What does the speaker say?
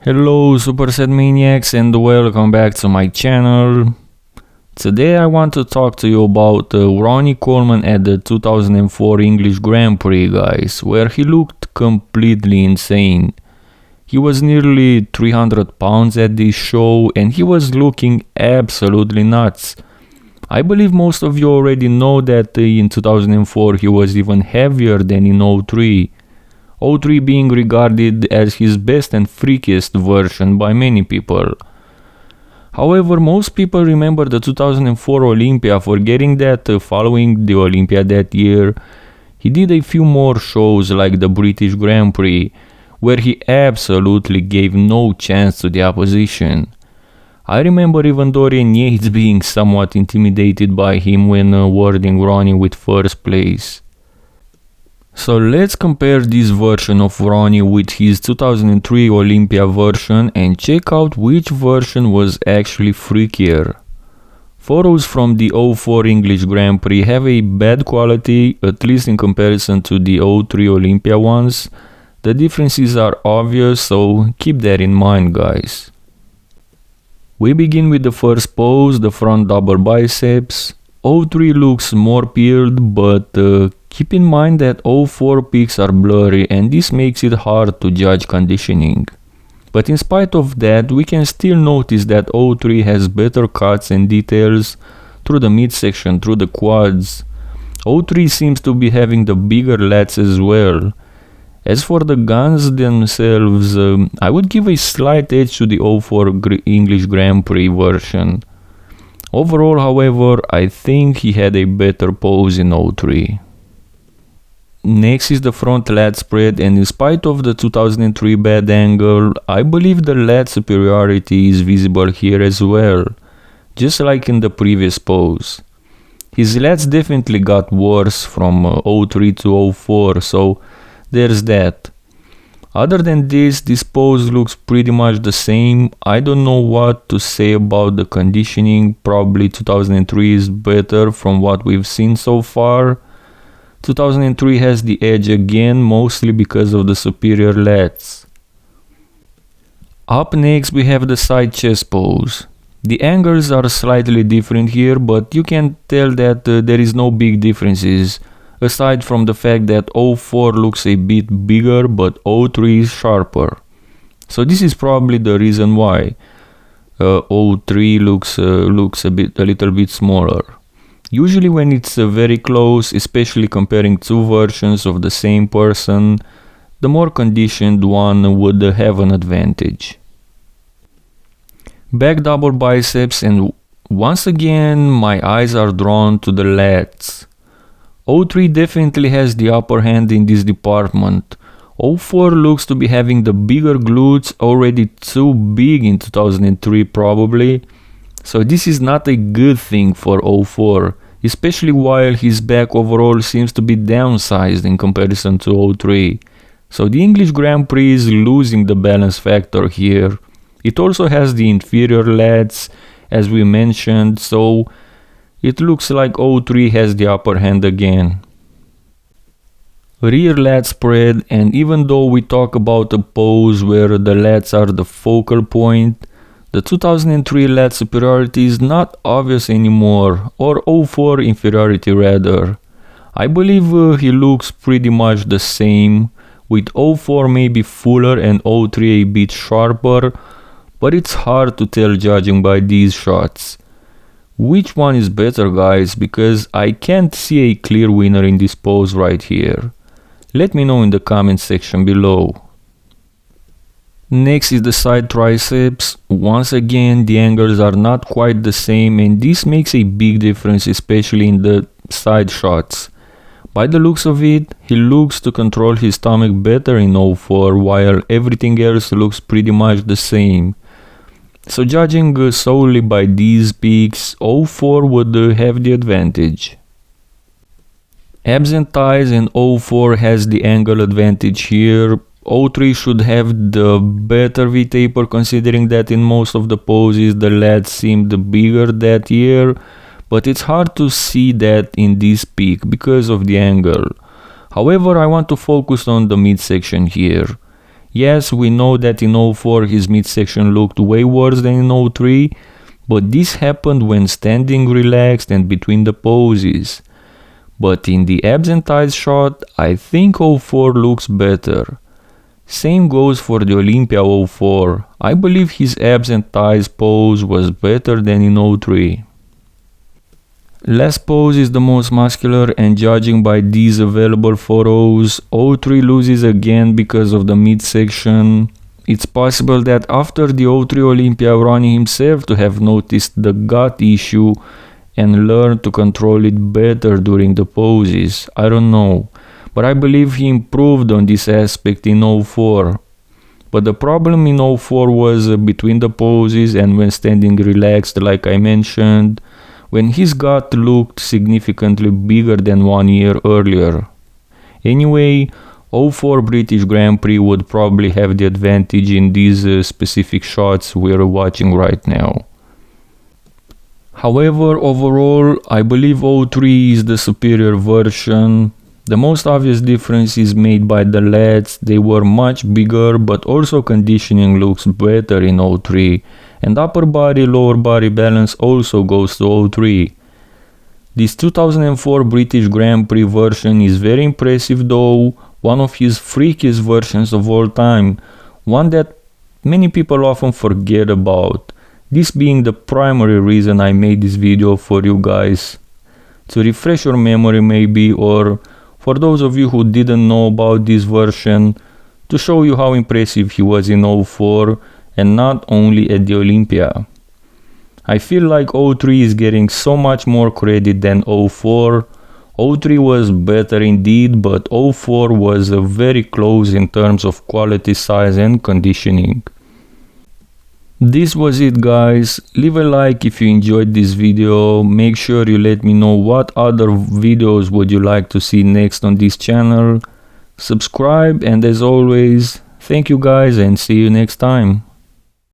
Hello Superset Maniacs and welcome back to my channel. Today I want to talk to you about Ronnie Coleman at the 2004 English Grand Prix, guys, where he looked completely insane. He was nearly 300 pounds at this show and he was looking absolutely nuts. I believe most of you already know that in 2004 he was even heavier than in 03. 03 being regarded as his best and freakiest version by many people. However, most people remember the 2004 Olympia, forgetting that following the Olympia that year, he did a few more shows like the British Grand Prix, where he absolutely gave no chance to the opposition. I remember even Dorian Yates being somewhat intimidated by him when awarding Ronnie with first place. So let's compare this version of Ronnie with his 2003 Olympia version and check out which version was actually freakier. Photos from the 04 English Grand Prix have a bad quality, at least in comparison to the 03 Olympia ones. The differences are obvious, so keep that in mind, guys. We begin with the first pose, the front double biceps. 03 looks more peeled, but keep in mind that 04 pics are blurry and this makes it hard to judge conditioning. But in spite of that, we can still notice that 03 has better cuts and details through the midsection, through the quads. 03 seems to be having the bigger lats as well. As for the guns themselves, I would give a slight edge to the 04 English Grand Prix version. Overall, however, I think he had a better pose in 03. Next is the front lat spread, and in spite of the 2003 bad angle, I believe the lat superiority is visible here as well, just like in the previous pose. His lats definitely got worse from 03 to 04, so there's that. Other than this pose looks pretty much the same. I don't know what to say about the conditioning. Probably 2003 is better from what we've seen so far. 2003 has the edge again, mostly because of the superior lats. Up next we have the side chest pose. The angles are slightly different here, but you can tell that there is no big differences, aside from the fact that 04 looks a bit bigger but 03 is sharper. So this is probably the reason why 03 looks a little bit smaller. Usually when it's very close, especially comparing two versions of the same person, the more conditioned one would have an advantage. Back double biceps, and once again my eyes are drawn to the lats. 03 definitely has the upper hand in this department. 04 looks to be having the bigger glutes, already too big in 2003 probably. So this is not a good thing for 04, especially while his back overall seems to be downsized in comparison to 03. So the English Grand Prix is losing the balance factor here. It also has the inferior lats, as we mentioned, so it looks like 03 has the upper hand again. Rear lat spread, and even though we talk about a pose where the lats are the focal point, the 2003 lat superiority is not obvious anymore, or 04 inferiority rather. I believe he looks pretty much the same, with 04 maybe fuller and 03 a bit sharper, but it's hard to tell judging by these shots. Which one is better, guys, because I can't see a clear winner in this pose right here. Let me know in the comment section below. Next is the side triceps. Once again, the angles are not quite the same and this makes a big difference, especially in the side shots. By the looks of it, he looks to control his stomach better in 04, while everything else looks pretty much the same. So judging solely by these peaks, 04 would have the advantage. Abs and thighs, and 04 has the angle advantage here. 03 should have the better V-taper, considering that in most of the poses the lats seemed bigger that year, but it's hard to see that in this peak because of the angle. However, I want to focus on the midsection here. Yes, we know that in 04 his midsection looked way worse than in 03, but this happened when standing relaxed and between the poses. But in the abs and thighs shot, I think 04 looks better. Same goes for the Olympia 04. I believe his abs and thighs pose was better than in 03. Last pose is the most muscular, and judging by these available photos, 03 loses again because of the midsection. It's possible that after the 03 Olympia, Ronnie himself to have noticed the gut issue and learned to control it better during the poses. I don't know, but I believe he improved on this aspect in 04. But the problem in 04 was between the poses and when standing relaxed, like I mentioned, when his gut looked significantly bigger than 1 year earlier. Anyway, 04 British Grand Prix would probably have the advantage in these specific shots we're watching right now. However, overall, I believe 03 is the superior version. The most obvious difference is made by the lats. They were much bigger, but also conditioning looks better in 03, and upper body lower body balance also goes to 03. This 2004 British Grand Prix version is very impressive though, one of his freakiest versions of all time, one that many people often forget about. This being the primary reason I made this video for you guys, to refresh your memory maybe, or for those of you who didn't know about this version, to show you how impressive he was in 04 and not only at the Olympia. I feel like 03 is getting so much more credit than 04. 03 was better indeed, but 04 was very close in terms of quality, size and conditioning. This was it guys. Leave a like if you enjoyed this video. Make sure you let me know what other videos would you like to see next on this channel. Subscribe, and as always, thank you guys and see you next time.